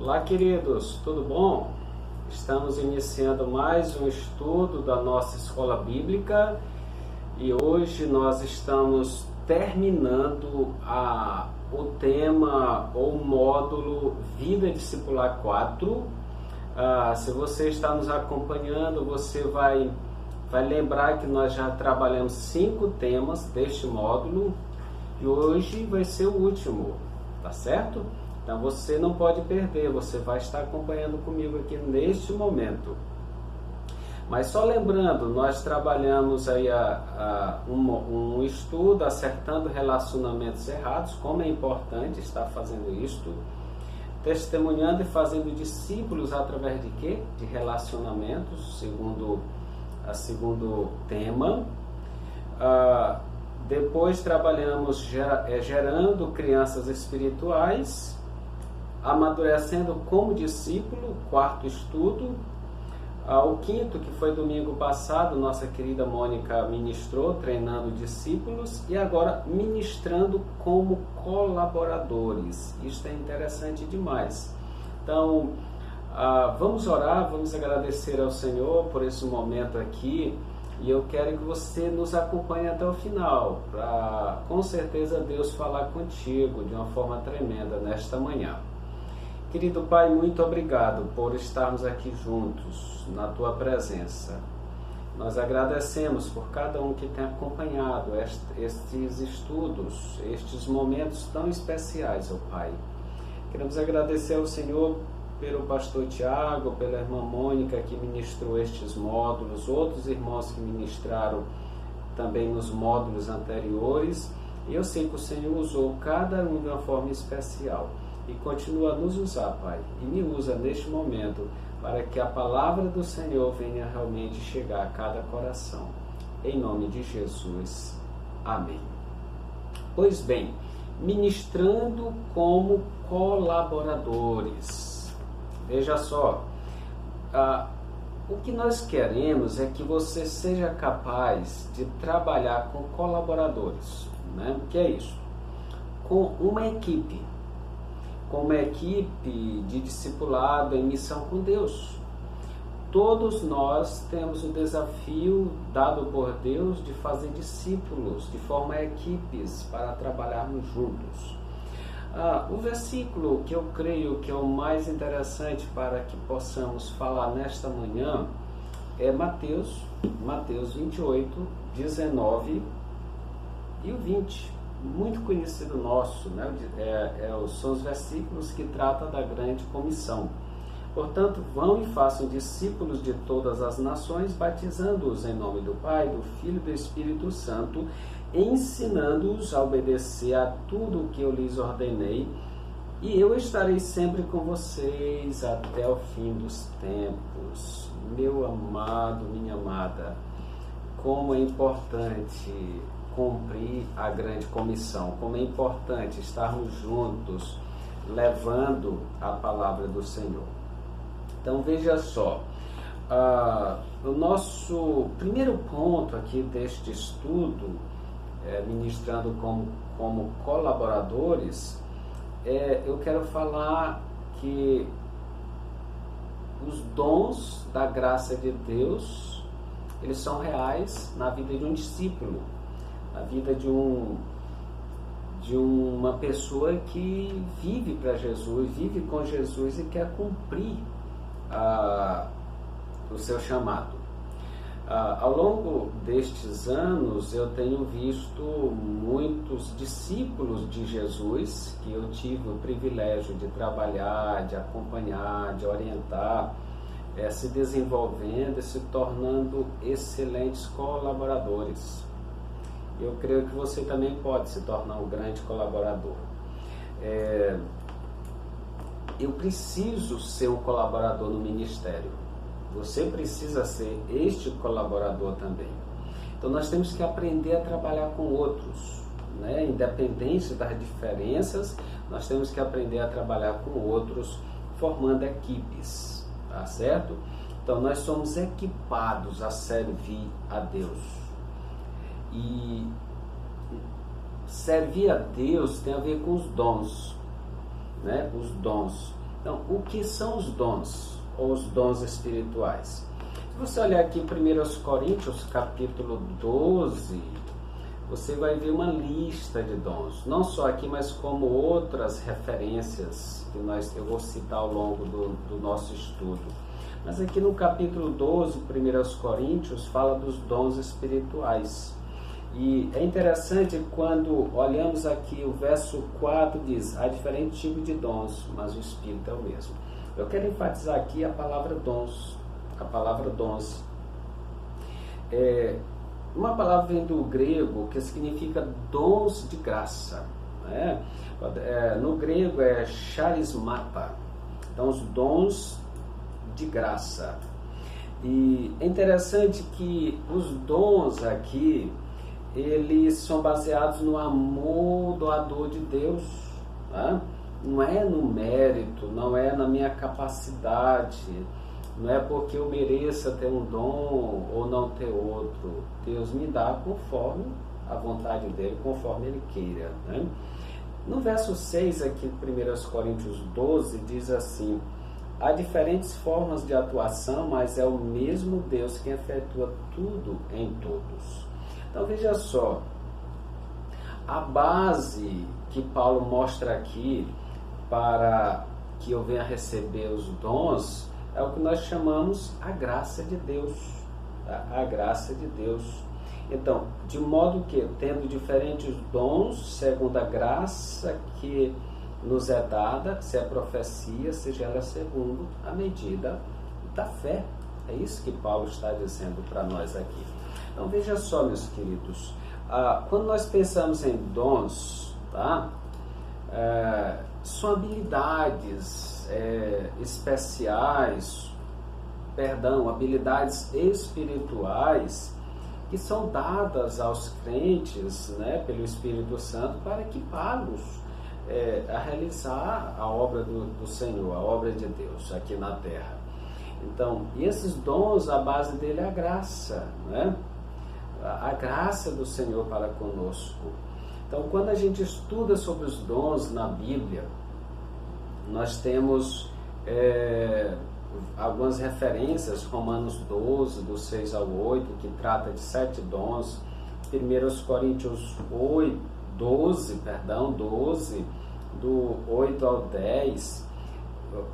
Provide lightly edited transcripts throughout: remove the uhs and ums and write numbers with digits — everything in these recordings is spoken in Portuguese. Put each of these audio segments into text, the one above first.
Olá, queridos, tudo bom? Estamos iniciando mais um estudo da nossa escola bíblica e hoje nós estamos terminando o tema ou módulo Vida Discipular 4. Se você está nos acompanhando, você vai lembrar que nós já trabalhamos 5 temas deste módulo e hoje vai ser o último, tá certo? Então você não pode perder, você vai estar acompanhando comigo aqui neste momento. Mas só lembrando, nós trabalhamos aí um estudo acertando relacionamentos errados, como é importante estar fazendo isto, testemunhando e fazendo discípulos através de quê? De relacionamentos, segundo tema. Depois trabalhamos gerando crianças espirituais, amadurecendo como discípulo, 4º estudo. O 5º, que foi domingo passado, nossa querida Mônica ministrou, treinando discípulos, e agora ministrando como colaboradores. Isso é interessante demais. Então, vamos orar, vamos agradecer ao Senhor por esse momento aqui, e eu quero que você nos acompanhe até o final, para com certeza Deus falar contigo de uma forma tremenda nesta manhã. Querido Pai, muito obrigado por estarmos aqui juntos na Tua presença. Nós agradecemos por cada um que tem acompanhado estes estudos, estes momentos tão especiais, ó Pai. Queremos agradecer ao Senhor pelo pastor Tiago, pela irmã Mônica que ministrou estes módulos, outros irmãos que ministraram também nos módulos anteriores. E eu sei que o Senhor usou cada um de uma forma especial. E continua a nos usar, Pai, e me usa neste momento para que a palavra do Senhor venha realmente chegar a cada coração. Em nome de Jesus. Amém. Pois bem, ministrando como colaboradores. Veja só, o que nós queremos é que você seja capaz de trabalhar com colaboradores, né? O que é isso? Com uma equipe de discipulado em missão com Deus. Todos nós temos o desafio dado por Deus de fazer discípulos, de formar equipes para trabalharmos juntos. O versículo que eu creio que é o mais interessante para que possamos falar nesta manhã é Mateus 28, 19 e o 20. Muito conhecido nosso, né? São os versículos que tratam da grande comissão. Portanto, vão e façam discípulos de todas as nações, batizando-os em nome do Pai, do Filho e do Espírito Santo, ensinando-os a obedecer a tudo o que eu lhes ordenei, e eu estarei sempre com vocês até o fim dos tempos. Meu amado, minha amada, como é importante cumprir a grande comissão, como é importante estarmos juntos levando a palavra do Senhor. Então veja só, o nosso primeiro ponto aqui deste estudo, ministrando como colaboradores, eu quero falar que os dons da graça de Deus, eles são reais na vida de um discípulo, na vida de uma pessoa que vive para Jesus, vive com Jesus e quer cumprir o seu chamado. Ao longo destes anos, eu tenho visto muitos discípulos de Jesus que eu tive o privilégio de trabalhar, de acompanhar, de orientar, se desenvolvendo e se tornando excelentes colaboradores. Eu creio que você também pode se tornar um grande colaborador. Eu preciso ser um colaborador no ministério. Você precisa ser este colaborador também. Então nós temos que aprender a trabalhar com outros, né? Independente das diferenças, nós temos que aprender a trabalhar com outros, formando equipes, tá certo? Então nós somos equipados a servir a Deus. E servir a Deus tem a ver com os dons, né? Os dons. Então, o que são os dons, ou os dons espirituais? Se você olhar aqui em 1 Coríntios, capítulo 12, você vai ver uma lista de dons. Não só aqui, mas como outras referências que eu vou citar ao longo do nosso estudo. Mas aqui no capítulo 12, 1 Coríntios, fala dos dons espirituais. E é interessante quando olhamos aqui o verso 4, diz: há diferentes tipos de dons, mas o Espírito é o mesmo. Eu quero enfatizar aqui a palavra dons. A palavra dons. Uma palavra vem do grego que significa dons de graça. Né? No grego é charismata. Então, os dons de graça. E é interessante que os dons aqui, eles são baseados no amor doador de Deus, né? Não é no mérito, não é na minha capacidade, não é porque eu mereça ter um dom ou não ter outro. Deus me dá conforme a vontade dele, conforme ele queira, né? No verso 6 aqui, 1 Coríntios 12, diz assim: há diferentes formas de atuação, mas é o mesmo Deus quem efetua tudo em todos. Então veja só, a base que Paulo mostra aqui para que eu venha receber os dons é o que nós chamamos a graça de Deus, tá? A graça de Deus. Então, de modo que, tendo diferentes dons, segundo a graça que nos é dada, se é profecia, seja ela segundo a medida da fé. É isso que Paulo está dizendo para nós aqui. Então veja só, meus queridos, quando nós pensamos em dons, tá? São habilidades habilidades espirituais que são dadas aos crentes, né, pelo Espírito Santo para equipá-los a realizar a obra do Senhor, a obra de Deus aqui na terra. Então, esses dons, a base dele é a graça, né? A graça do Senhor para conosco. Então, quando a gente estuda sobre os dons na Bíblia, nós temos algumas referências, Romanos 12, do 6 ao 8, que trata de 7 dons, 1 Coríntios 12, do 8 ao 10,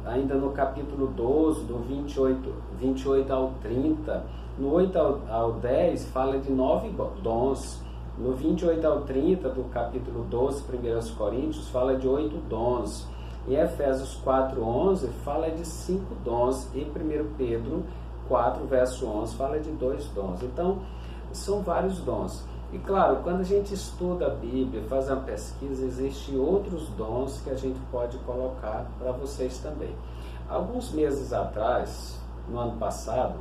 ainda no capítulo 12, do 28 ao 30, no 8 ao 10 fala de 9 dons, no 28 ao 30 do capítulo 12, 1 Coríntios, fala de 8 dons, em Efésios 4:11 fala de 5 dons, e 1 Pedro 4, verso 11 fala de 2 dons. Então, são vários dons. E claro, quando a gente estuda a Bíblia, faz uma pesquisa, existem outros dons que a gente pode colocar para vocês também. Alguns meses atrás, no ano passado,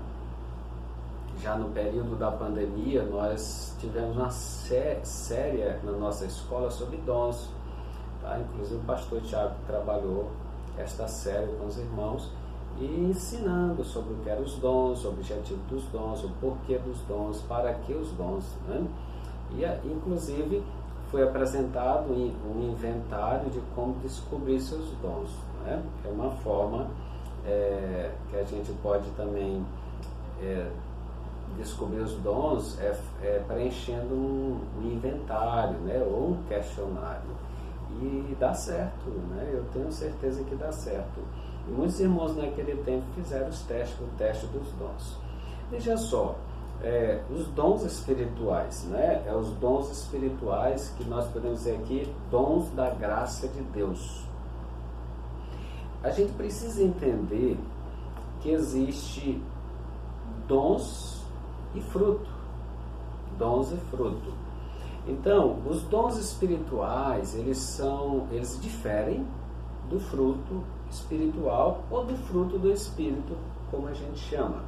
já no período da pandemia, nós tivemos uma série na nossa escola sobre dons. Tá? Inclusive o pastor Tiago trabalhou esta série com os irmãos e ensinando sobre o que eram os dons, o objetivo dos dons, o porquê dos dons, para que os dons, né? E inclusive foi apresentado um inventário de como descobrir seus dons, né? É uma forma que a gente pode também descobrir os dons preenchendo um inventário, né? Ou um questionário. E dá certo, né? Eu tenho certeza que dá certo. E muitos irmãos naquele tempo fizeram o teste dos dons. Veja só, os dons espirituais, né? Os dons espirituais que nós podemos dizer aqui, dons da graça de Deus. A gente precisa entender que existe dons e fruto. Dons e fruto. Então, os dons espirituais, eles diferem do fruto espiritual ou do fruto do Espírito, como a gente chama.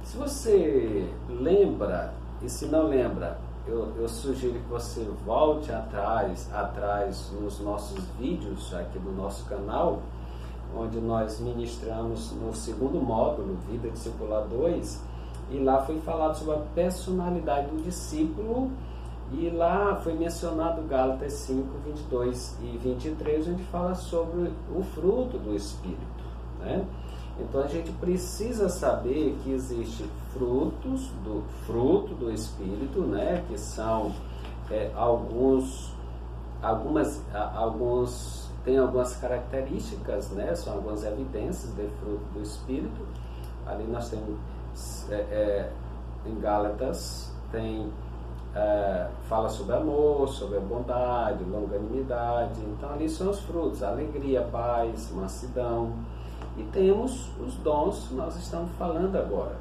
Se você lembra, e se não lembra, eu sugiro que você volte atrás nos nossos vídeos aqui do nosso canal, onde nós ministramos no 2º módulo, Vida Discipular 2, e lá foi falado sobre a personalidade do discípulo E lá foi mencionado Gálatas 5, 22 e 23, onde fala sobre o fruto do Espírito, né? Então a gente precisa saber que existe frutos do fruto do Espírito, né? Que são tem algumas características, né? São algumas evidências de fruto do Espírito. Ali nós temos em Gálatas fala sobre amor, sobre a bondade, longanimidade. Então ali são os frutos: alegria, paz, mansidão. E temos os dons que nós estamos falando agora.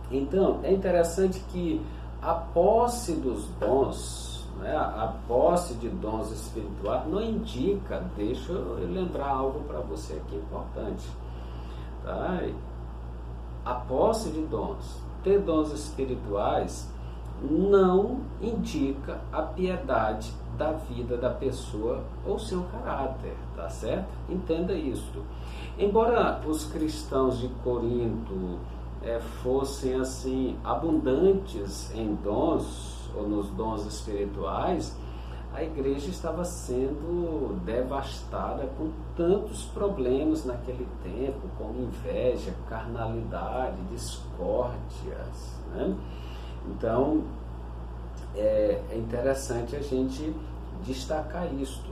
Então é interessante que a posse dos dons, né, a posse de dons espirituais não indica, deixa eu lembrar algo para você aqui importante, tá? A posse de dons, ter dons espirituais, não indica a piedade da vida da pessoa ou seu caráter, tá certo? Entenda isso. Embora os cristãos de Corinto fossem assim abundantes em dons ou nos dons espirituais, a igreja estava sendo devastada com tantos problemas naquele tempo, como inveja, carnalidade, discórdias, né? Então é interessante a gente destacar isto.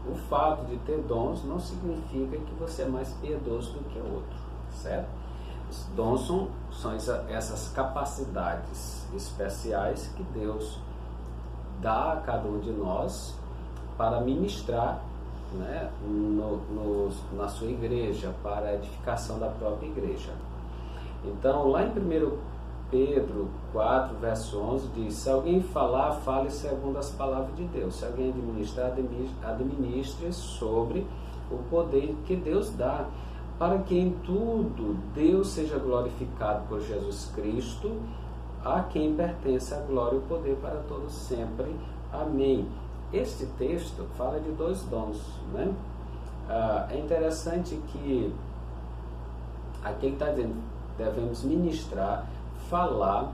O fato de ter dons não significa que você é mais piedoso do que o outro, certo? Os dons são essas capacidades especiais que Deus dá a cada um de nós para ministrar, né, na sua igreja, para a edificação da própria igreja. Então, lá em 1 Pedro 4, verso 11, diz: se alguém falar, fale segundo as palavras de Deus. Se alguém administrar, administre sobre o poder que Deus dá, para que em tudo Deus seja glorificado por Jesus Cristo, a quem pertence a glória e o poder para todos sempre. Amém. Este texto fala de dois dons, né? É interessante que aqui ele está dizendo: devemos ministrar, falar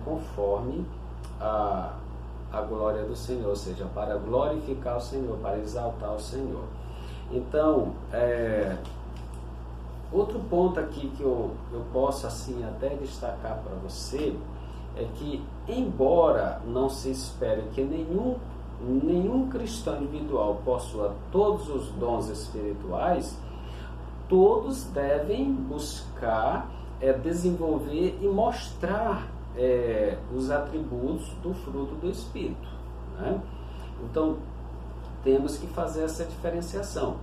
conforme a glória do Senhor, ou seja, para glorificar o Senhor, para exaltar o Senhor. Então, outro ponto aqui que eu posso assim até destacar para você é que, embora não se espere que nenhum cristão individual possua todos os dons espirituais, todos devem buscar desenvolver e mostrar os atributos do fruto do Espírito, né? Então temos que fazer essa diferenciação.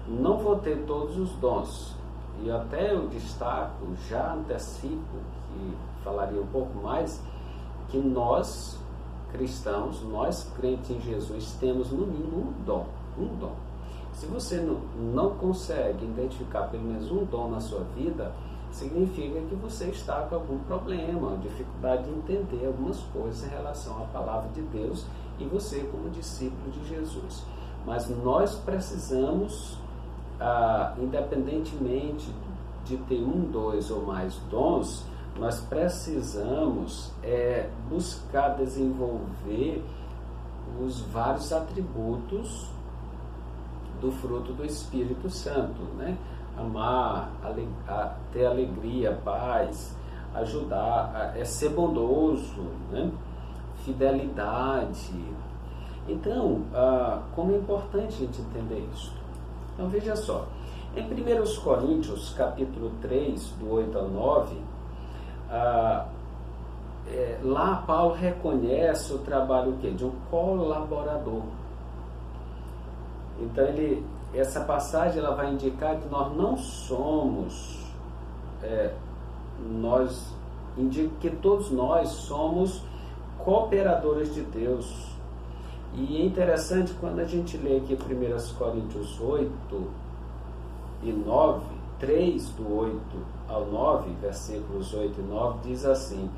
Não vou ter todos os dons, e até eu destaco, já antecipo que falaria um pouco mais, que nós cristãos, nós crentes em Jesus, temos no mínimo um dom. Se você não consegue identificar pelo menos um dom na sua vida, significa que você está com algum problema, dificuldade de entender algumas coisas em relação à palavra de Deus e você como discípulo de Jesus. Mas nós precisamos, independentemente de ter um, dois ou mais dons, nós precisamos buscar desenvolver os vários atributos do fruto do Espírito Santo, né? Amar, ter alegria, paz, ajudar, ser bondoso, né? Fidelidade. Então, como é importante a gente entender isso? Então veja só, em 1 Coríntios capítulo 3, do 8 ao 9, lá Paulo reconhece o trabalho de um colaborador. Então essa passagem ela vai indicar que nós não somos, indica que todos nós somos cooperadores de Deus. E é interessante quando a gente lê aqui 1 Coríntios 8 e 9, 3 do 8 ao 9, versículos 8 e 9, diz assim: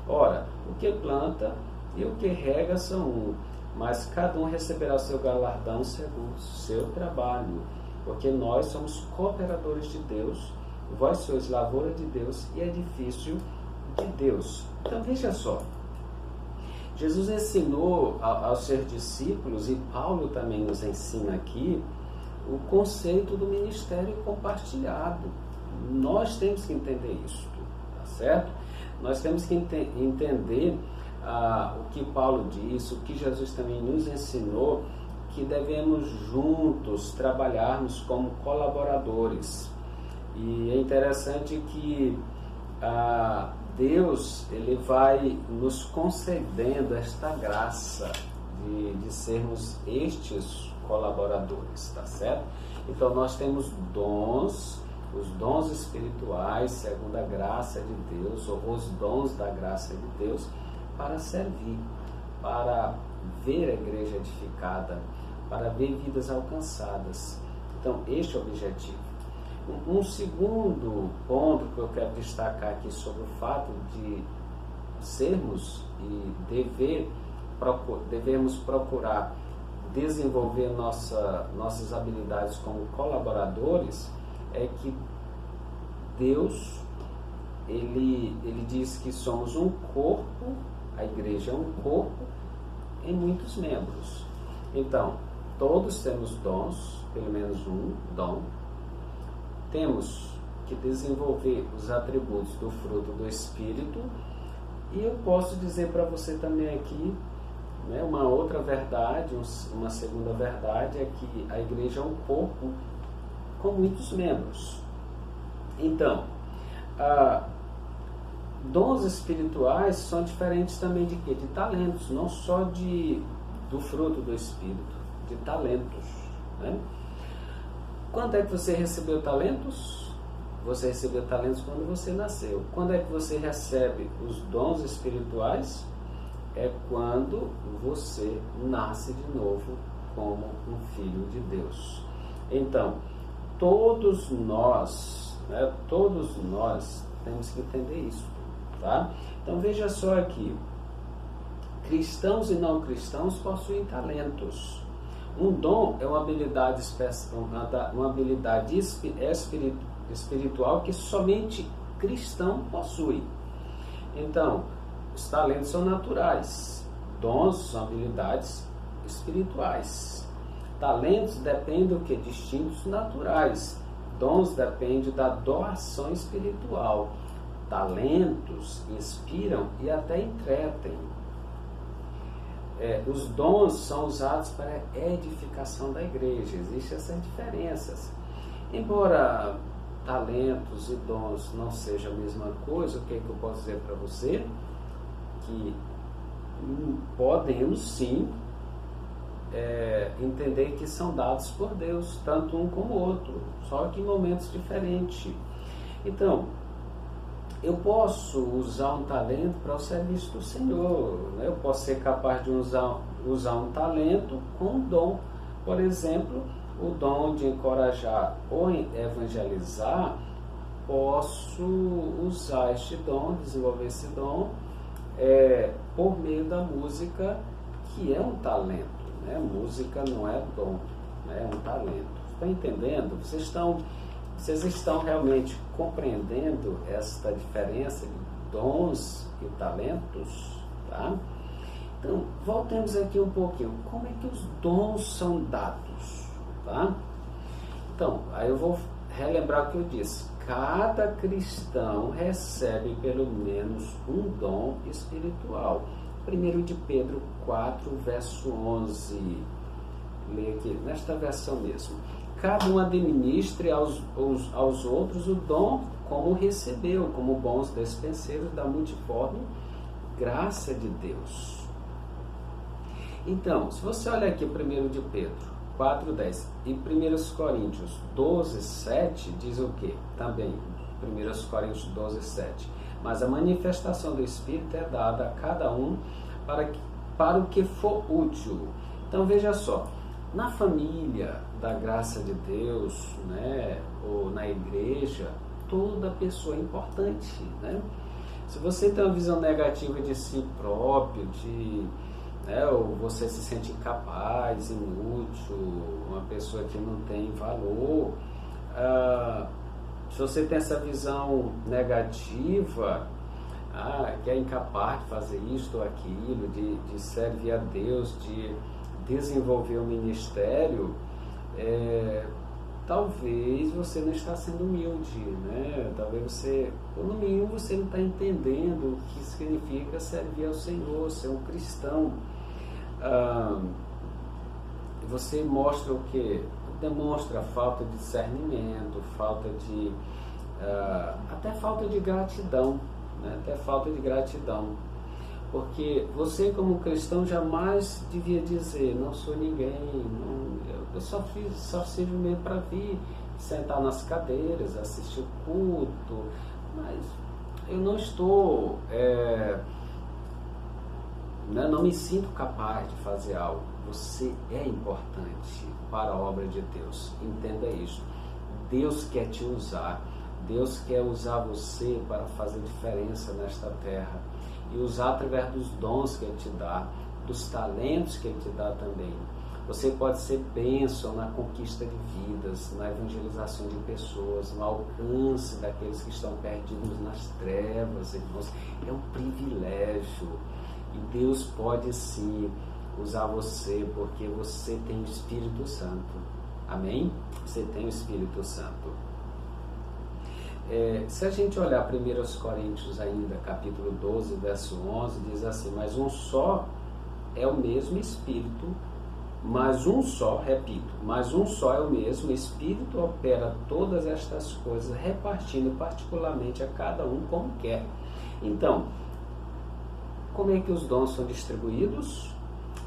ora, o que planta e o que rega são um, mas cada um receberá o seu galardão segundo o seu trabalho, porque nós somos cooperadores de Deus, vós sois lavoura de Deus e edifício de Deus. Então veja só, Jesus ensinou aos seus discípulos, e Paulo também nos ensina aqui, o conceito do ministério compartilhado. Nós temos que entender isso, tá certo? Nós temos que entender o que Paulo disse, o que Jesus também nos ensinou, que devemos juntos trabalharmos como colaboradores. E é interessante que Deus, ele vai nos concedendo esta graça de sermos estes colaboradores, tá certo? Então nós temos dons, os dons espirituais, segundo a graça de Deus, ou os dons da graça de Deus, para servir, para ver a igreja edificada, para ver vidas alcançadas. Então este é o objetivo. Um segundo ponto que eu quero destacar aqui sobre o fato de sermos e devemos procurar desenvolver nossas habilidades como colaboradores, é que Deus, ele diz que somos um corpo, a igreja é um corpo em muitos membros. Então, todos temos dons, pelo menos um dom. Temos que desenvolver os atributos do fruto do Espírito. E eu posso dizer para você também aqui, né, uma outra verdade, uma segunda verdade, é que a igreja é um corpo com muitos membros. Então, dons espirituais são diferentes também de quê? De talentos, não só do fruto do Espírito, de talentos, né? Quando é que você recebeu talentos? Você recebeu talentos quando você nasceu. Quando é que você recebe os dons espirituais? É quando você nasce de novo como um filho de Deus. Então, todos nós temos que entender isso, tá? Então veja só aqui, cristãos e não cristãos possuem talentos. Um dom é uma habilidade espiritual que somente cristão possui. Então, os talentos são naturais, dons são habilidades espirituais. Talentos dependem do que? De instintos naturais. Dons dependem da doação espiritual. Talentos inspiram e até entretêm. Os dons são usados para a edificação da igreja. Existem essas diferenças. Embora talentos e dons não sejam a mesma coisa, o que eu posso dizer para você? Que podemos sim entender que são dados por Deus, tanto um como o outro, só que em momentos diferentes. Então, eu posso usar um talento para o serviço do Senhor, né? Eu posso ser capaz de usar um talento com um dom. Por exemplo, o dom de encorajar ou evangelizar, posso usar este dom, desenvolver esse dom por meio da música, que é um talento, né? Música não é dom, né? É um talento. Está entendendo? Vocês estão realmente compreendendo esta diferença de dons e talentos, tá? Então, voltemos aqui um pouquinho. Como é que os dons são dados, tá? Então, aí eu vou relembrar o que eu disse. Cada cristão recebe pelo menos um dom espiritual. 1 de Pedro 4, verso 11. Leia aqui, nesta versão mesmo. Cada um administre aos outros o dom como recebeu, como bons despenseiros da multiforme graça de Deus. Então, se você olha aqui 1 de Pedro 4,10 e 1 Coríntios 12,7 diz o quê? Também, 1 Coríntios 12,7. Mas a manifestação do Espírito é dada a cada um para o que for útil. Então veja só, na família da graça de Deus, né, ou na igreja, toda pessoa é importante, né? Se você tem uma visão negativa de si próprio, ou você se sente incapaz, inútil, uma pessoa que não tem valor, se você tem essa visão negativa, que é incapaz de fazer isto ou aquilo, de servir a Deus, de desenvolver o ministério, talvez você não está sendo humilde, né? Talvez você, ou no mínimo, você não está entendendo o que significa servir ao Senhor, ser um cristão. Você mostra o quê? Demonstra falta de discernimento, falta de até falta de gratidão, né? Até falta de gratidão, porque você, como cristão, jamais devia dizer: não sou ninguém, eu só sirvo mesmo para vir sentar nas cadeiras, assistir o culto, mas eu não estou não me sinto capaz de fazer algo. Você é importante para a obra de Deus, entenda isso. Deus quer te usar, Deus quer usar você para fazer diferença nesta terra, e usar através dos dons que Ele te dá, dos talentos que Ele te dá também. Você pode ser bênção na conquista de vidas, na evangelização de pessoas, no alcance daqueles que estão perdidos nas trevas, irmãos. É um privilégio, e Deus pode sim usar você, porque você tem o Espírito Santo. Amém? Você tem o Espírito Santo. Se a gente olhar 1 Coríntios ainda, capítulo 12, verso 11, diz assim: mas um só é o mesmo Espírito, mas um só, repito, mas um só é o mesmo Espírito, opera todas estas coisas, repartindo particularmente a cada um como quer. Então, como é que os dons são distribuídos?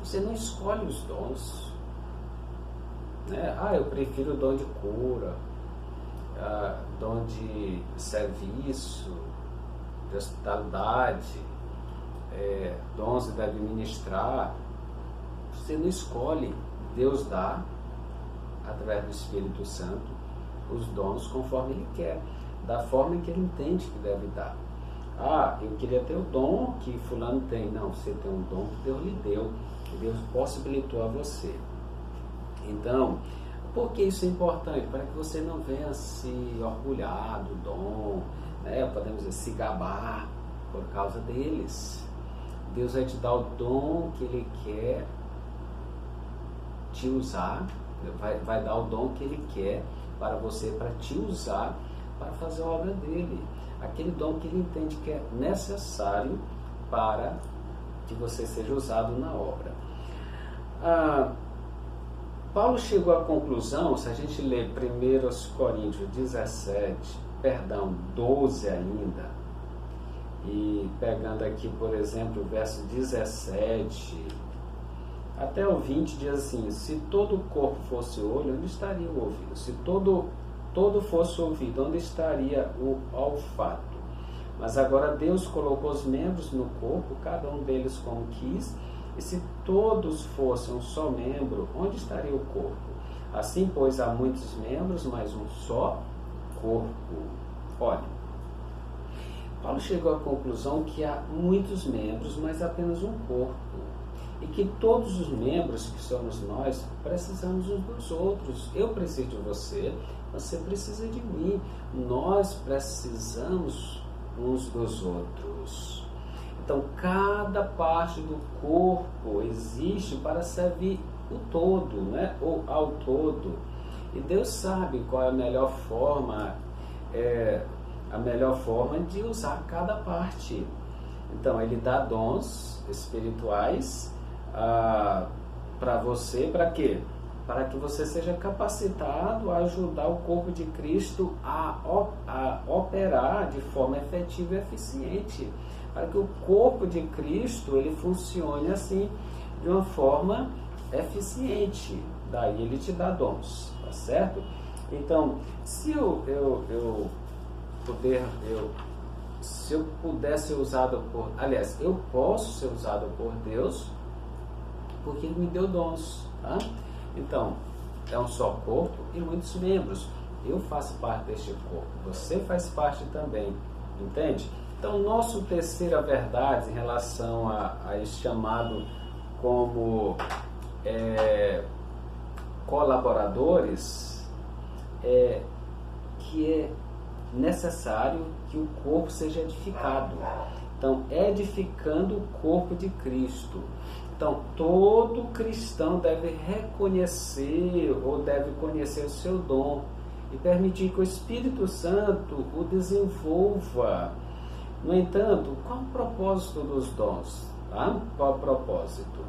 Você não escolhe os dons, né? Eu prefiro o dom de cura, dom de serviço, de hospitalidade, dons de administrar. Você não escolhe. Deus dá, através do Espírito Santo, os dons conforme Ele quer, da forma que Ele entende que deve dar. Eu queria ter o dom que fulano tem. Não, você tem um dom que Deus lhe deu, que Deus possibilitou a você. Então, por que isso é importante? Para que você não venha se orgulhar do dom, né? Podemos dizer, se gabar por causa deles. Deus vai te dar o dom que Ele quer te usar, vai dar o dom que Ele quer para você, para te usar, para fazer a obra dEle. Aquele dom que Ele entende que é necessário para que você seja usado na obra. Paulo chegou à conclusão, se a gente ler 1 Coríntios 12 ainda, e pegando aqui, por exemplo, o verso 17 até o 20, diz assim: se todo o corpo fosse olho, onde estaria o ouvido? Se todo fosse ouvido, onde estaria o olfato? Mas agora Deus colocou os membros no corpo, cada um deles como quis, e se todos fossem um só membro, onde estaria o corpo? Assim, pois, há muitos membros, mas um só corpo. Olha, Paulo chegou à conclusão que há muitos membros, mas apenas um corpo. E que todos os membros, que somos nós, precisamos uns dos outros. Eu preciso de você, você precisa de mim. Nós precisamos uns dos outros. Então, cada parte do corpo existe para servir o todo, né? Ou ao todo. E Deus sabe qual é a melhor forma de usar cada parte. Então, Ele dá dons espirituais para você, para quê? Para que você seja capacitado a ajudar o corpo de Cristo a operar de forma efetiva e eficiente, para que o corpo de Cristo ele funcione assim, de uma forma eficiente. Daí Ele te dá dons, tá certo? Então, se eu puder ser usado por... Aliás, eu posso ser usado por Deus, porque Ele me deu dons, tá? Então, é um só corpo e muitos membros. Eu faço parte deste corpo, você faz parte também, entende? Então, nossa terceira verdade em relação a esse chamado como colaboradores é que é necessário que o corpo seja edificado. Então, edificando o corpo de Cristo. Então, todo cristão deve reconhecer ou deve conhecer o seu dom e permitir que o Espírito Santo o desenvolva. No entanto, qual o propósito dos dons? Tá? Qual o propósito?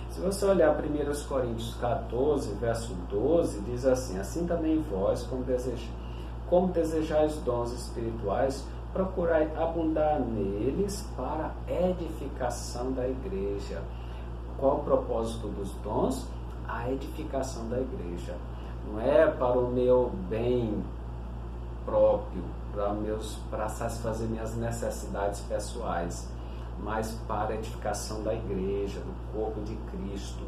Se você olhar 1 Coríntios 14, verso 12, diz assim: assim também vós, como desejais dons espirituais, procurai abundar neles para a edificação da igreja. Qual o propósito dos dons? A edificação da igreja. Não é para o meu bem próprio, para satisfazer minhas necessidades pessoais, mas para a edificação da igreja, do corpo de Cristo.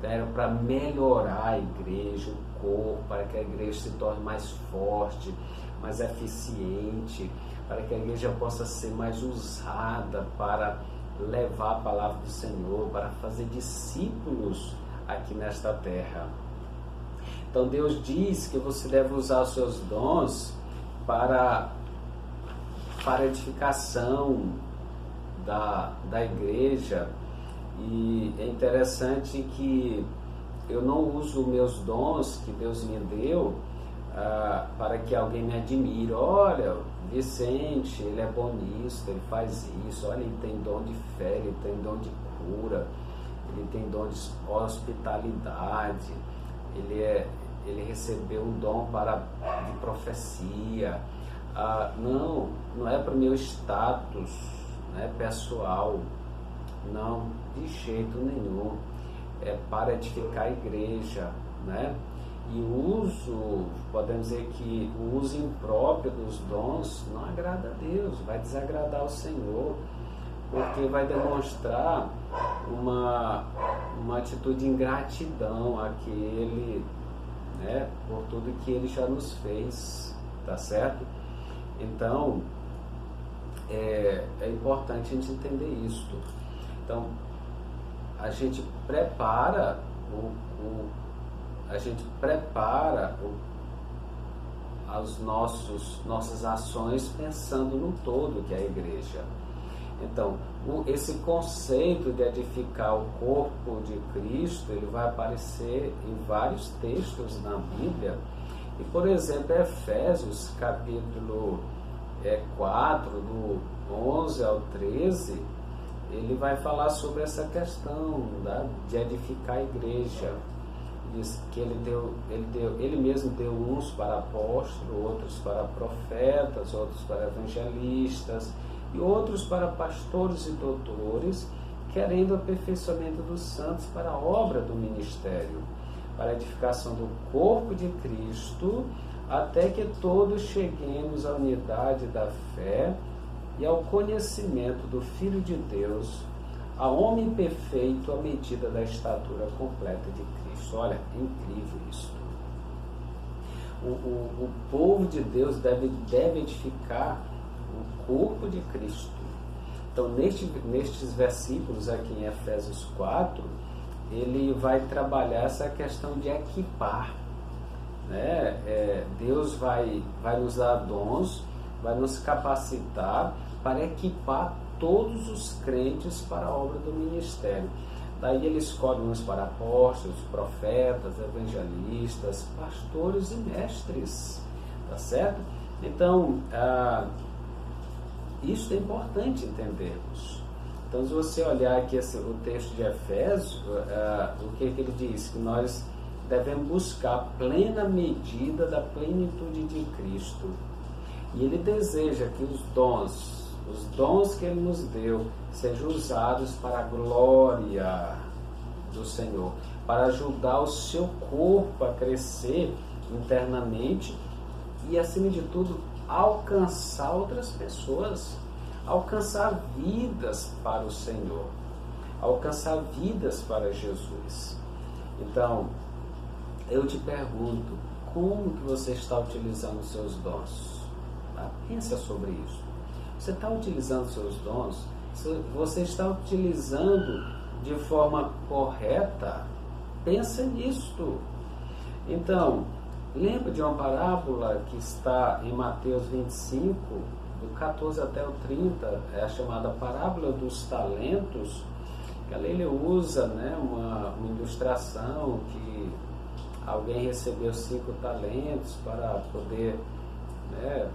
Era para melhorar a igreja, o corpo, para que a igreja se torne mais forte, mais eficiente, para que a igreja possa ser mais usada para levar a palavra do Senhor, para fazer discípulos aqui nesta terra. Então Deus diz que você deve usar os seus dons para a edificação da igreja. E é interessante que eu não uso meus dons que Deus me deu para que alguém me admire. Olha, Vicente, ele é bom nisso, ele faz isso, olha, ele tem dom de fé, ele tem dom de cura, ele tem dom de hospitalidade, ele recebeu um dom de profecia. Não é para o meu status, né, pessoal, não, de jeito nenhum. É para edificar a igreja, né? E o uso, podemos dizer que o uso impróprio dos dons não agrada a Deus, vai desagradar o Senhor, porque vai demonstrar uma atitude de ingratidão àquele, né, por tudo que Ele já nos fez, tá certo? Então, é importante a gente entender isso. Então, a gente prepara as nossas ações pensando no todo que é a igreja. Então, esse conceito de edificar o corpo de Cristo, ele vai aparecer em vários textos na Bíblia. E, por exemplo, Efésios, capítulo 4, do 11 ao 13, ele vai falar sobre essa questão de edificar a igreja. Diz que ele mesmo deu uns para apóstolos, outros para profetas, outros para evangelistas e outros para pastores e doutores, querendo o aperfeiçoamento dos santos para a obra do ministério, para a edificação do corpo de Cristo, até que todos cheguemos à unidade da fé e ao conhecimento do Filho de Deus, a homem perfeito à medida da estatura completa de Cristo. Olha, é incrível isso. O povo de Deus deve edificar o corpo de Cristo. Então, nestes versículos aqui em Efésios 4, ele vai trabalhar essa questão de equipar, né? Deus vai nos dar dons, vai nos capacitar para equipar todos os crentes para a obra do ministério. Daí ele escolhe uns para apóstolos, profetas, evangelistas, pastores e mestres, tá certo? Então, isso é importante entendermos. Então, se você olhar aqui o texto de Efésios, o que ele diz? Que nós devemos buscar a plena medida da plenitude de Cristo. E ele deseja que os dons que ele nos deu sejam usados para a glória do Senhor, para ajudar o seu corpo a crescer internamente e, acima de tudo, alcançar outras pessoas, alcançar vidas para o Senhor, alcançar vidas para Jesus. Então, eu te pergunto, como que você está utilizando os seus dons? Tá? Pensa sobre isso. Você está utilizando seus dons? Você está utilizando de forma correta? Pensa nisto. Então, lembra de uma parábola que está em Mateus 25, do 14 até o 30, é a chamada parábola dos talentos, que ali ele usa, né, uma ilustração que alguém recebeu 5 talentos para poder, né,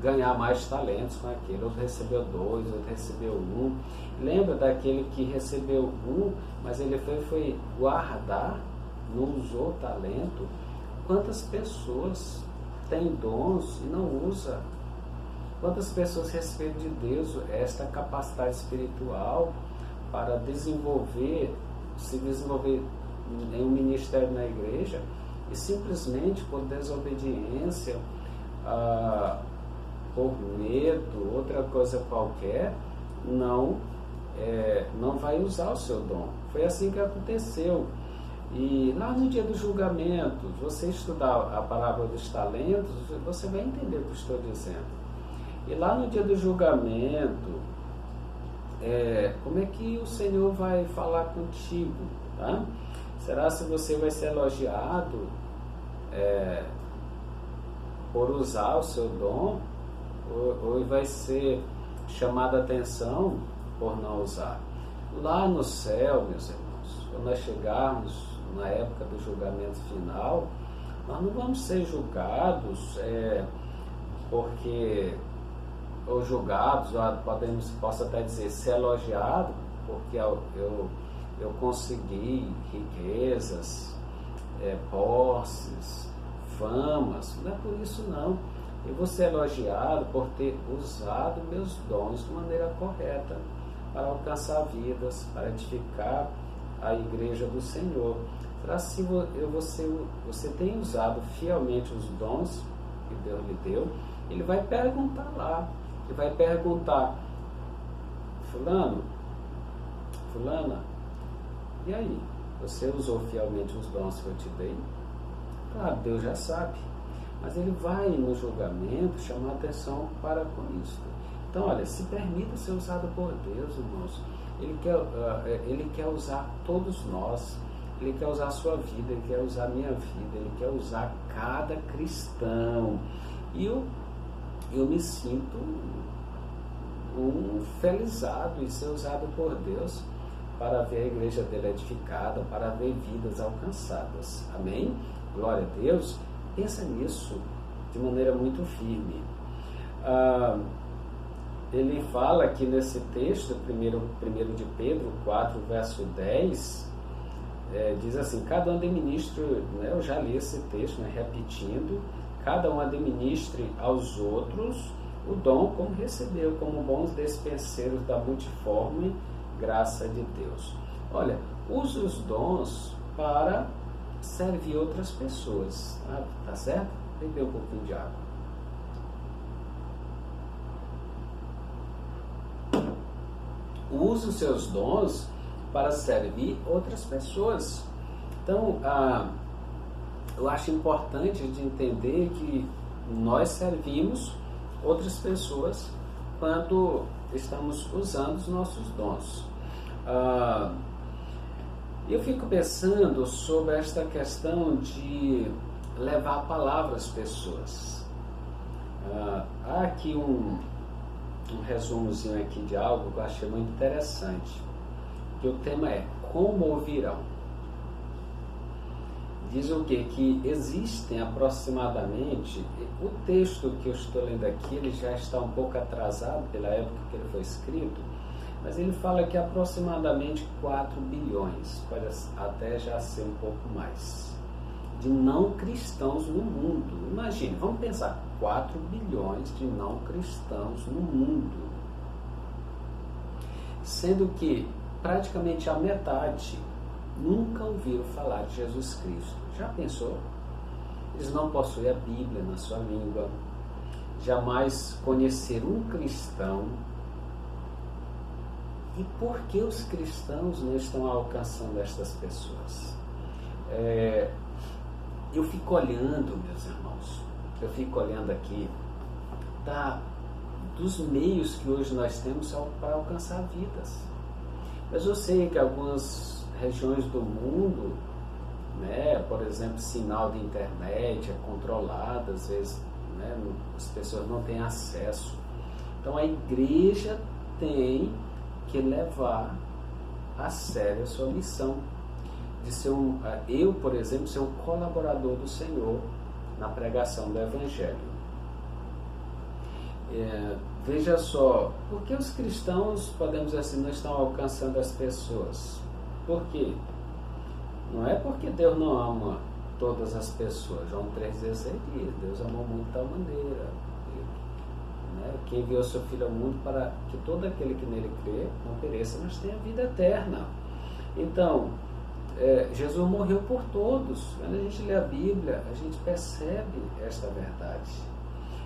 ganhar mais talentos com aquele, outro recebeu 2, outro recebeu 1. Lembra daquele que recebeu 1, mas ele foi guardar, não usou talento? Quantas pessoas têm dons e não usa? Quantas pessoas recebem de Deus esta capacidade espiritual para se desenvolver em um ministério na igreja e simplesmente por desobediência, por medo, outra coisa qualquer, não vai usar o seu dom? Foi assim que aconteceu. E lá no dia do julgamento, você estudar a parábola dos talentos, você vai entender o que eu estou dizendo. E lá no dia do julgamento, como é que o Senhor vai falar contigo? Tá? Será se você vai ser elogiado por usar o seu dom, ou vai ser chamada a atenção por não usar? Lá no céu, meus irmãos, quando nós chegarmos na época do julgamento final, nós não vamos ser julgados ou julgados, posso até dizer, ser elogiado porque eu consegui riquezas, posses, famas. Não é por isso não. Eu vou ser elogiado por ter usado meus dons de maneira correta para alcançar vidas, para edificar a igreja do Senhor. Será se você tem usado fielmente os dons que Deus lhe deu? Ele vai perguntar lá. Ele vai perguntar: fulano, fulana, e aí? Você usou fielmente os dons que eu te dei? Claro, Deus já sabe. Mas ele vai no julgamento chamar atenção para com isso. Então, olha, se permita ser usado por Deus, irmãos. Ele quer usar todos nós. Ele quer usar a sua vida, Ele quer usar a minha vida, Ele quer usar cada cristão. E eu me sinto felizado em ser usado por Deus para ver a igreja dele edificada, para ver vidas alcançadas. Amém? Glória a Deus. Pensa nisso de maneira muito firme. Ele fala aqui nesse texto, 1 de Pedro 4, verso 10, diz assim: cada um administre, né, eu já li esse texto, né, repetindo, cada um administre aos outros o dom como recebeu, como bons despenseiros da multiforme graça de Deus. Olha, use os dons para servir outras pessoas, tá certo? Beber um pouquinho de água. Use os seus dons para servir outras pessoas. Então, eu acho importante de entender que nós servimos outras pessoas quando estamos usando os nossos dons. Eu fico pensando sobre esta questão de levar a palavra às pessoas. Há aqui um resumozinho aqui de algo que eu achei muito interessante, que o tema é como ouvirão. Diz o quê? Que existem aproximadamente, o texto que eu estou lendo aqui, ele já está um pouco atrasado pela época que ele foi escrito, mas ele fala que aproximadamente 4 bilhões, pode até já ser um pouco mais, de não cristãos no mundo. Imagine, vamos pensar, 4 bilhões de não cristãos no mundo, sendo que praticamente a metade nunca ouviram falar de Jesus Cristo. Já pensou? Eles não possuem a Bíblia na sua língua, jamais conheceram um cristão. E por que os cristãos não estão alcançando estas pessoas? Eu fico olhando, meus irmãos, eu fico olhando aqui dos meios que hoje nós temos para alcançar vidas. Mas eu sei que algumas regiões do mundo, né, por exemplo, sinal de internet é controlado, às vezes, né? As pessoas não têm acesso. Então a igreja tem que levar a sério a sua missão de ser eu, por exemplo, ser um colaborador do Senhor na pregação do Evangelho. Veja só, por que os cristãos, podemos dizer assim, não estão alcançando as pessoas? Por quê? Não é porque Deus não ama todas as pessoas. João 3,16 diz, Deus amou muito de tal maneira, né, que enviou seu Filho ao mundo para que todo aquele que nele crê não pereça, mas tenha vida eterna. Então, Jesus morreu por todos. Quando a gente lê a Bíblia, a gente percebe esta verdade.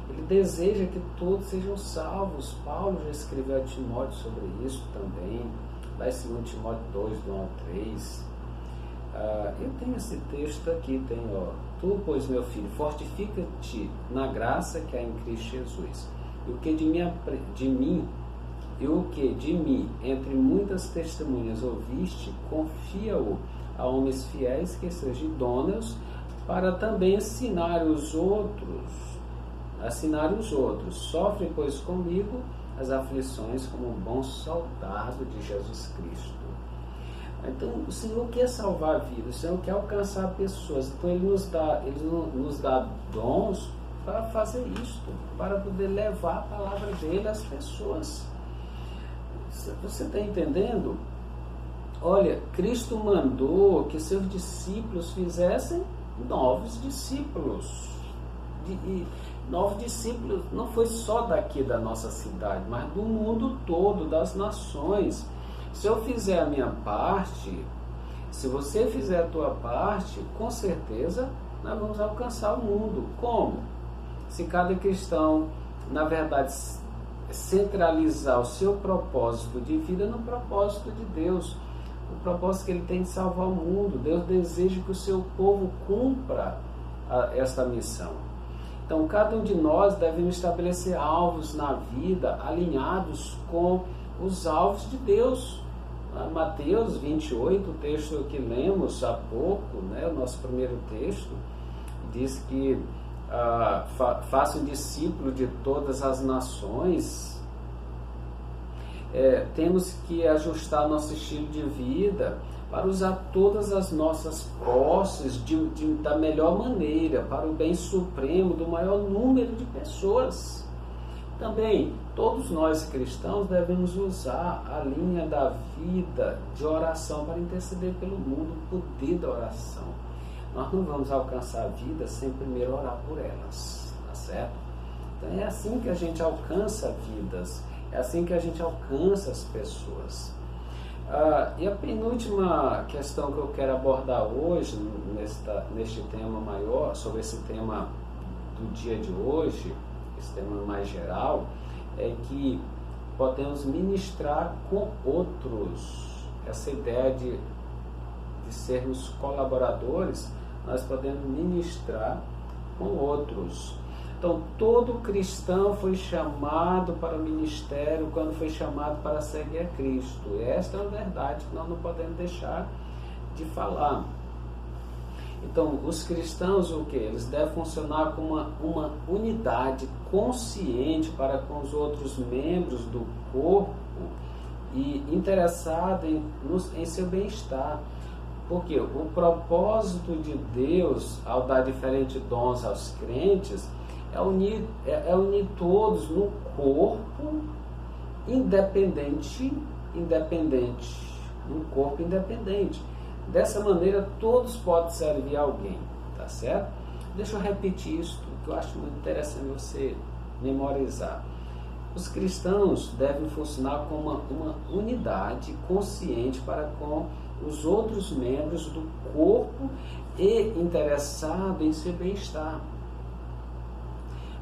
Ele deseja que todos sejam salvos. Paulo já escreveu a Timóteo sobre isso também, lá em 2 Timóteo 2, do 1 ao 3. Eu tenho esse texto aqui, tu, pois, meu filho, fortifica-te na graça que há em Cristo Jesus. E o que de mim, entre muitas testemunhas ouviste, confia-o a homens fiéis que sejam idôneos, para também ensinar os outros. Sofre, pois, comigo as aflições como um bom soldado de Jesus Cristo. Então, o Senhor quer salvar vidas, o Senhor quer alcançar pessoas. Então, Ele nos dá dons para fazer isto, para poder levar a palavra dele às pessoas. Você está entendendo? Olha, Cristo mandou que seus discípulos fizessem novos discípulos. Novos discípulos não foi só daqui da nossa cidade, mas do mundo todo, das nações. Se eu fizer a minha parte, se você fizer a tua parte, com certeza nós vamos alcançar o mundo. Como? Se cada cristão, na verdade, centralizar o seu propósito de vida no propósito de Deus, o propósito que Ele tem de salvar o mundo. Deus deseja que o seu povo cumpra esta missão. Então, cada um de nós devemos estabelecer alvos na vida alinhados com os alvos de Deus. Mateus 28, o texto que lemos há pouco, né, o nosso primeiro texto, diz que faça um discípulo de todas as nações. Temos que ajustar nosso estilo de vida para usar todas as nossas posses da melhor maneira, para o bem supremo do maior número de pessoas. Também, todos nós cristãos devemos usar a linha da vida de oração para interceder pelo mundo, o poder da oração. Nós não vamos alcançar a vida sem primeiro orar por elas, tá certo? Então é assim que a gente alcança vidas, é assim que a gente alcança as pessoas. E a penúltima questão que eu quero abordar hoje, neste tema maior, sobre esse tema do dia de hoje, esse tema mais geral, é que podemos ministrar com outros. Essa ideia de sermos colaboradores, nós podemos ministrar com outros. Então, todo cristão foi chamado para o ministério quando foi chamado para seguir a Cristo. E esta é a verdade que nós não podemos deixar de falar. Então, os cristãos, o que? Eles devem funcionar como uma unidade consciente para com os outros membros do corpo e interessado em seu bem-estar. Porque o propósito de Deus, ao dar diferentes dons aos crentes, é unir todos no corpo independente, um corpo independente. Dessa maneira, todos podem servir a alguém, tá certo? Deixa eu repetir isso, que eu acho muito interessante você memorizar. Os cristãos devem funcionar como uma unidade consciente para com os outros membros do corpo e interessado em seu bem-estar.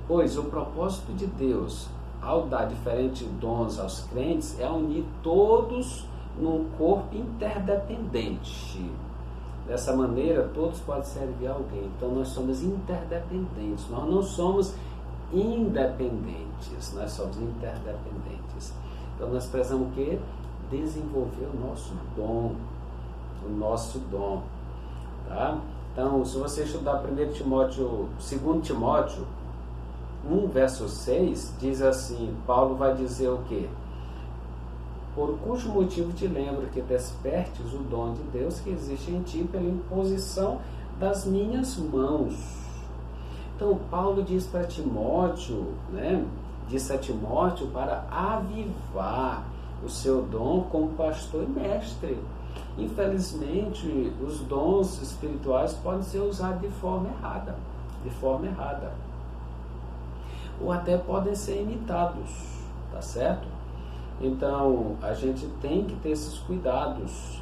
Pois o propósito de Deus, ao dar diferentes dons aos crentes, é unir todos num corpo interdependente. Dessa maneira, todos podem servir a alguém. Então, nós somos interdependentes. Nós não somos independentes, nós somos interdependentes. Então, nós precisamos o quê? Desenvolver o nosso dom. Tá? Então, se você estudar 2 Timóteo, 1, verso 6, diz assim, Paulo vai dizer o quê? Por cujo motivo te lembro que despertes o dom de Deus que existe em ti pela imposição das minhas mãos. Então, Paulo diz para Timóteo, né? Disse a Timóteo para avivar o seu dom como pastor e mestre. Infelizmente, os dons espirituais podem ser usados de forma errada, ou até podem ser imitados, tá certo? Então, a gente tem que ter esses cuidados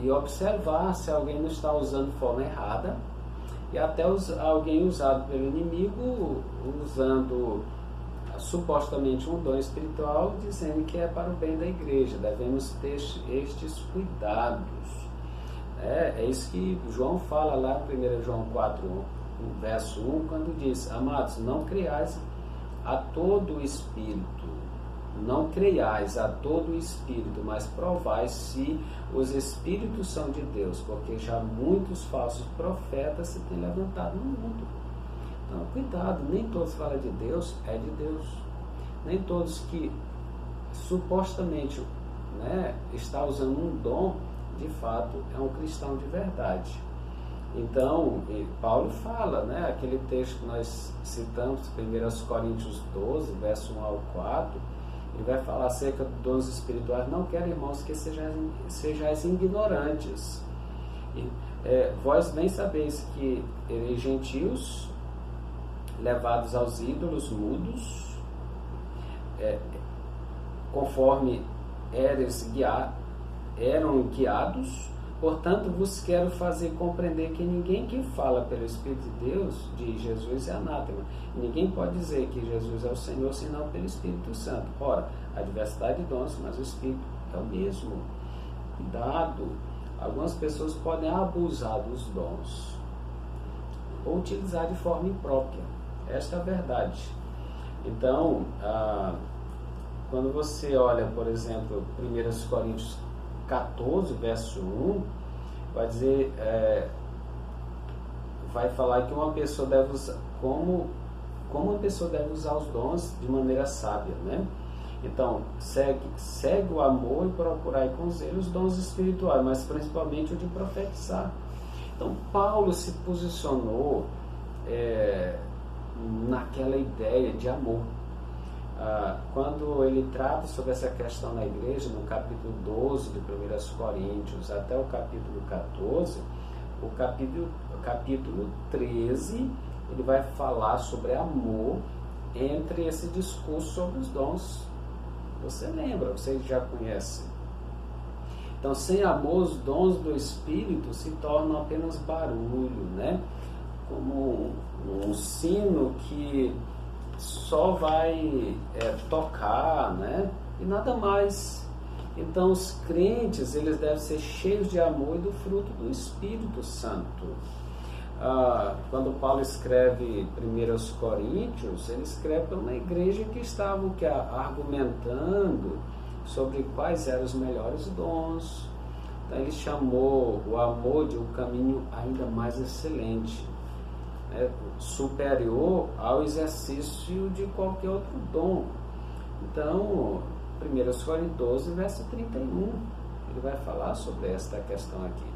e observar se alguém não está usando de forma errada, e até alguém usado pelo inimigo, usando supostamente um dom espiritual, dizendo que é para o bem da igreja. Devemos ter estes cuidados. É isso que João fala lá em 1 João 4, verso 1, quando diz, amados, não creiais a todo espírito, mas provai se os espíritos são de Deus, porque já muitos falsos profetas se têm levantado no mundo. Então, cuidado, nem todos que falam de Deus é de Deus. Nem todos que supostamente, né, está usando um dom, de fato é um cristão de verdade. Então, Paulo fala, né, aquele texto que nós citamos, 1 Coríntios 12, verso 1 ao 4, ele vai falar acerca dos dons espirituais. Não quero, irmãos, que sejais ignorantes. Vós bem sabeis que gentios, levados aos ídolos mudos, conforme eram guiados. Portanto, vos quero fazer compreender que ninguém que fala pelo Espírito de Deus, de Jesus, é anátema. Ninguém pode dizer que Jesus é o Senhor, senão pelo Espírito Santo. Ora, há diversidade de dons, mas o Espírito é o mesmo. Cuidado, algumas pessoas podem abusar dos dons, ou utilizar de forma imprópria. Esta é a verdade. Então, quando você olha, por exemplo, 1 Coríntios 14, verso 1, vai dizer, vai falar que uma pessoa deve usar, como uma pessoa deve usar os dons de maneira sábia, né? Então, segue o amor e procurar com zelo os dons espirituais, mas principalmente o de profetizar. Então, Paulo se posicionou naquela ideia de amor. Quando ele trata sobre essa questão na igreja, no capítulo 12 de 1 Coríntios até o capítulo 14, o capítulo 13, ele vai falar sobre amor entre esse discurso sobre os dons. Você lembra, você já conhece. Então, sem amor, os dons do Espírito se tornam apenas barulho, né? Como um sino que só vai tocar, né? E nada mais. Então, os crentes, eles devem ser cheios de amor e do fruto do Espírito Santo. Quando Paulo escreve 1 Coríntios, ele escreve para uma igreja que estava argumentando sobre quais eram os melhores dons. Então, ele chamou o amor de um caminho ainda mais excelente, superior ao exercício de qualquer outro dom. Então, 1 Coríntios 12, verso 31, ele vai falar sobre esta questão aqui.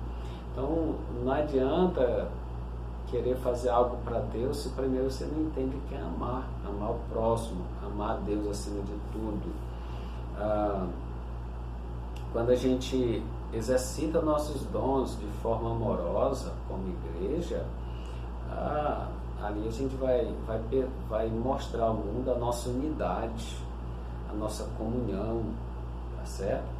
Então, não adianta querer fazer algo para Deus se primeiro você não entende o que é amar o próximo, amar a Deus acima de tudo. Quando a gente exercita nossos dons de forma amorosa como igreja, ali a gente vai mostrar ao mundo a nossa unidade, a nossa comunhão, tá certo?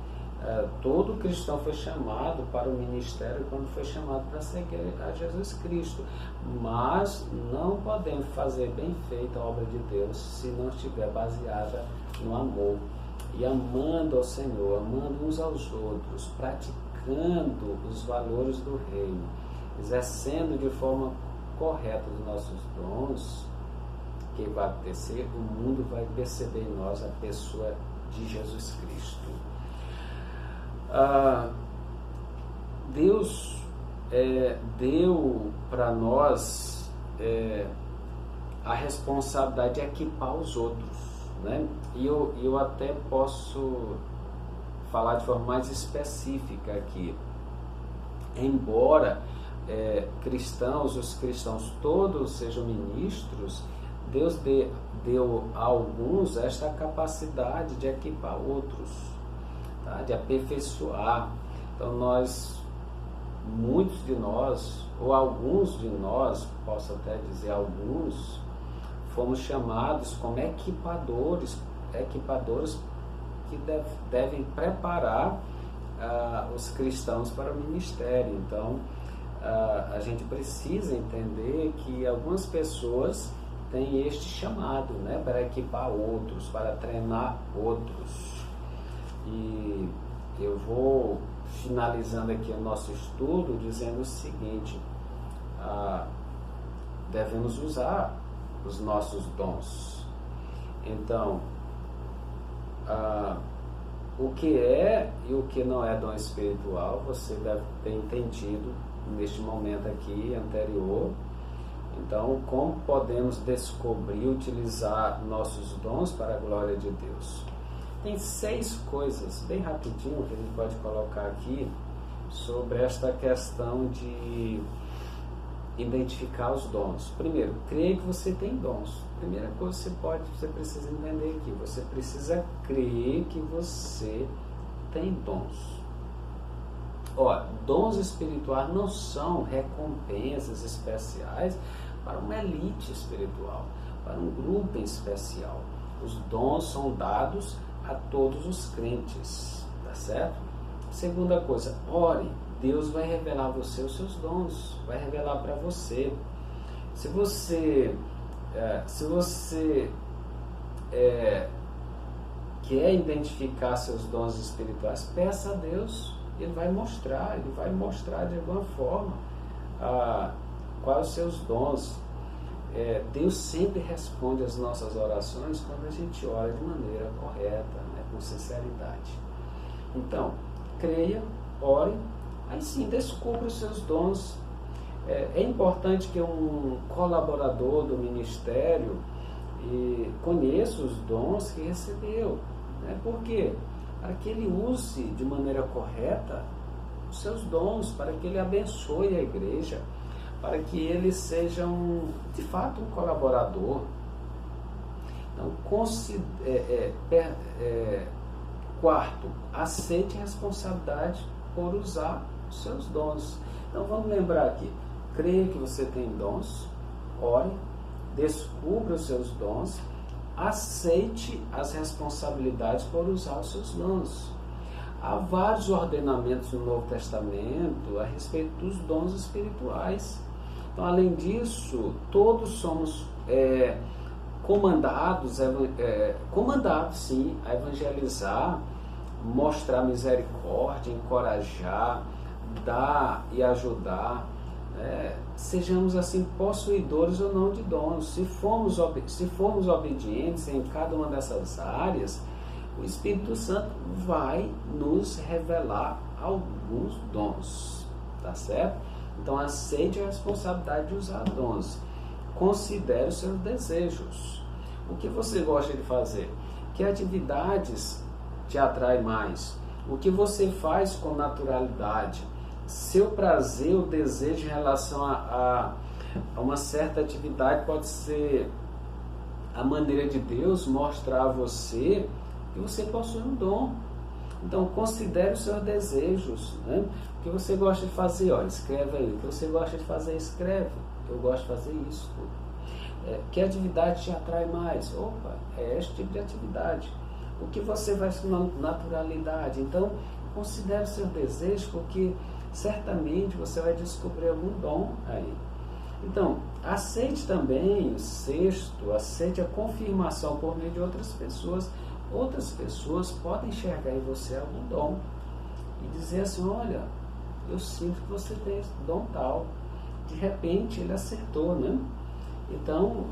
Todo cristão foi chamado para o ministério quando foi chamado para seguir a Jesus Cristo, mas não podemos fazer bem feita a obra de Deus se não estiver baseada no amor, e amando ao Senhor, amando uns aos outros, praticando os valores do reino, exercendo de forma correta os nossos dons. O que vai acontecer? O mundo vai perceber em nós a pessoa de Jesus Cristo. Deus deu para nós a responsabilidade de equipar os outros, né? E eu até posso falar de forma mais específica aqui. Embora os cristãos todos sejam ministros, Deus deu a alguns esta capacidade de equipar outros, tá? De aperfeiçoar. Então muitos de nós, ou alguns de nós, posso até dizer alguns, fomos chamados como equipadores que devem preparar os cristãos para o ministério. Então, a gente precisa entender que algumas pessoas têm este chamado, né, para equipar outros, para treinar outros. E eu vou finalizando aqui o nosso estudo dizendo o seguinte: devemos usar os nossos dons. Então, o que é e o que não é dom espiritual, você deve ter entendido neste momento aqui anterior. Então, como podemos descobrir e utilizar nossos dons para a glória de Deus? Tem 6 coisas, bem rapidinho, que a gente pode colocar aqui, sobre esta questão de identificar os dons. Primeiro, creia que você tem dons. Primeira coisa você precisa entender aqui, você precisa crer que você tem dons. Dons espirituais não são recompensas especiais para uma elite espiritual, para um grupo em especial. Os dons são dados a todos os crentes, tá certo? Segunda coisa, ore. Deus vai revelar a você os seus dons, vai revelar para você. Se você quer identificar seus dons espirituais, peça a Deus, Ele vai mostrar de alguma forma quais os seus dons. Deus sempre responde às nossas orações quando a gente ora de maneira correta, né, com sinceridade. Então, creia, ore, aí sim descubra os seus dons. É importante que um colaborador do ministério conheça os dons que recebeu, né? Por quê? Para que ele use de maneira correta os seus dons, para que ele abençoe a igreja, para que ele seja de fato um colaborador. Então, quarto, aceite a responsabilidade por usar os seus dons. Então vamos lembrar aqui, creia que você tem dons, ore, descubra os seus dons, aceite as responsabilidades por usar os seus dons. Há vários ordenamentos no Novo Testamento a respeito dos dons espirituais. Então, além disso, todos somos comandados sim, a evangelizar, mostrar misericórdia, encorajar, dar e ajudar. Sejamos assim possuidores ou não de dons. Se formos obedientes em cada uma dessas áreas, o Espírito Santo vai nos revelar alguns dons, tá certo? Então aceite a responsabilidade de usar dons. Considere os seus desejos. O que você gosta de fazer? Que atividades te atraem mais? O que você faz com naturalidade? Seu prazer, o desejo em relação a uma certa atividade pode ser a maneira de Deus mostrar a você que você possui um dom. Então considere os seus desejos, né? O que você gosta de fazer, escreve aí. O que você gosta de fazer, escreve. Eu gosto de fazer isso. Que atividade te atrai mais? É este tipo de atividade. O que você faz com naturalidade? Então considere o seu desejo, porque certamente você vai descobrir algum dom aí. Então, aceite também o sexto, aceite a confirmação por meio de outras pessoas. Outras pessoas podem enxergar em você algum dom e dizer assim, olha, eu sinto que você tem esse dom tal. De repente ele acertou, né? Então,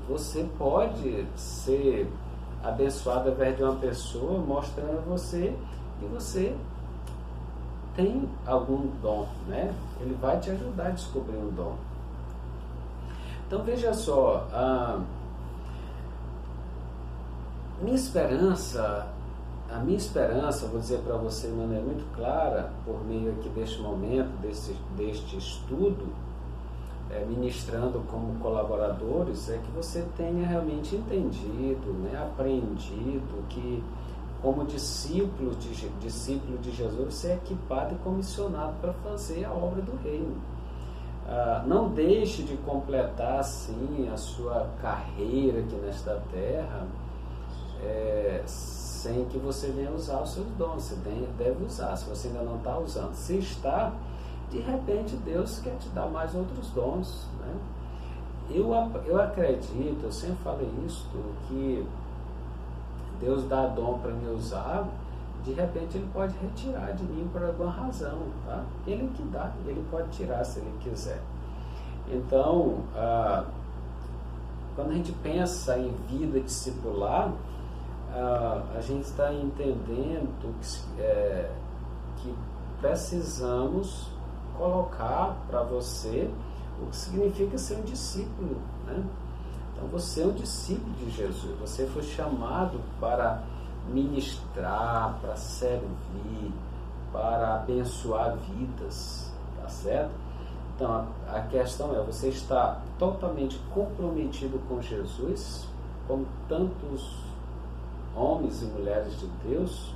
você pode ser abençoado através de uma pessoa mostrando a você que você tem algum dom, né? Ele vai te ajudar a descobrir um dom. Então veja só, a minha esperança, vou dizer para você de maneira muito clara, por meio aqui deste momento, deste estudo, ministrando como colaboradores, é que você tenha realmente entendido, aprendido que, como discípulo de Jesus, você é equipado e comissionado para fazer a obra do reino. Não deixe de completar, assim, a sua carreira aqui nesta terra, sem que você venha usar os seus dons. Você deve usar, se você ainda não está usando. Se está, de repente Deus quer te dar mais outros dons, né? Eu acredito, eu sempre falei isso, que Deus dá dom para me usar, de repente Ele pode retirar de mim por alguma razão, tá? Ele que dá, Ele pode tirar se Ele quiser. Então, quando a gente pensa em vida discipular, a gente está entendendo que precisamos colocar para você o que significa ser um discípulo, né? Então você é um discípulo de Jesus, você foi chamado para ministrar, para servir, para abençoar vidas, tá certo? Então a questão é, você está totalmente comprometido com Jesus, como tantos homens e mulheres de Deus.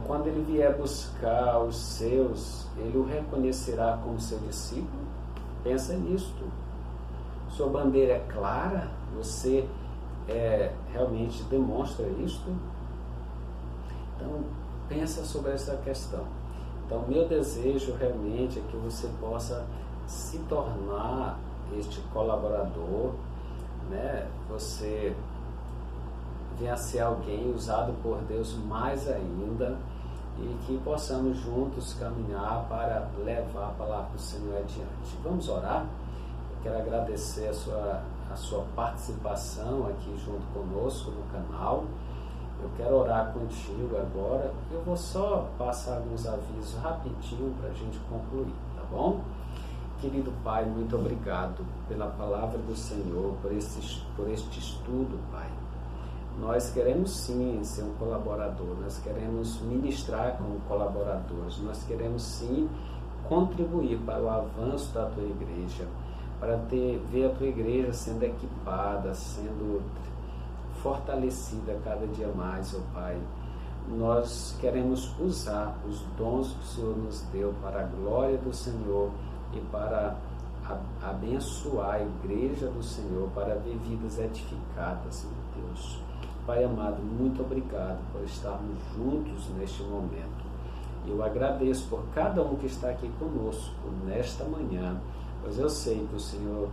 Quando Ele vier buscar os seus, Ele o reconhecerá como seu discípulo. Pensa nisto. Sua bandeira é clara, você realmente demonstra isto. Então, pensa sobre essa questão. Então, meu desejo realmente é que você possa se tornar este colaborador, né? Você venha a ser alguém usado por Deus mais ainda, e que possamos juntos caminhar para levar a palavra do Senhor adiante. Vamos orar? Eu quero agradecer a sua participação aqui junto conosco no canal. Eu quero orar contigo agora. Eu vou só passar alguns avisos rapidinho para a gente concluir, tá bom? Querido Pai, muito obrigado pela palavra do Senhor, por este estudo, Pai. Nós queremos sim ser um colaborador, nós queremos ministrar como colaboradores, nós queremos sim contribuir para o avanço da Tua igreja, para ver a Tua igreja sendo equipada, sendo fortalecida cada dia mais, ó Pai. Nós queremos usar os dons que o Senhor nos deu para a glória do Senhor e para abençoar a igreja do Senhor, para ver vidas edificadas, meu Deus. Pai amado, muito obrigado por estarmos juntos neste momento. Eu agradeço por cada um que está aqui conosco nesta manhã, pois eu sei que o Senhor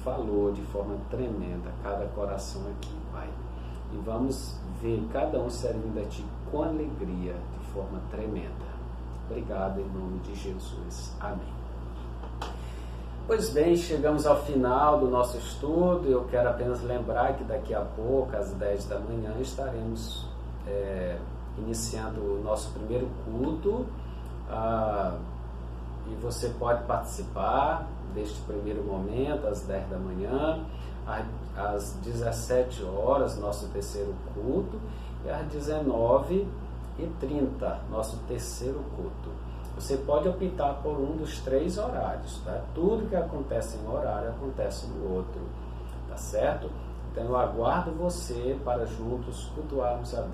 falou de forma tremenda a cada coração aqui, Pai. E vamos ver cada um servindo a Ti com alegria, de forma tremenda. Obrigado em nome de Jesus. Amém. Pois bem, chegamos ao final do nosso estudo. Eu quero apenas lembrar que daqui a pouco, às 10 da manhã, estaremos iniciando o nosso primeiro culto. E você pode participar deste primeiro momento, às 10 da manhã, às 17 horas, nosso terceiro culto, e às 19h30, nosso terceiro culto. Você pode optar por um dos 3 horários, tá? Tudo que acontece em um horário acontece no outro, tá certo? Então eu aguardo você para juntos cultuarmos a Deus.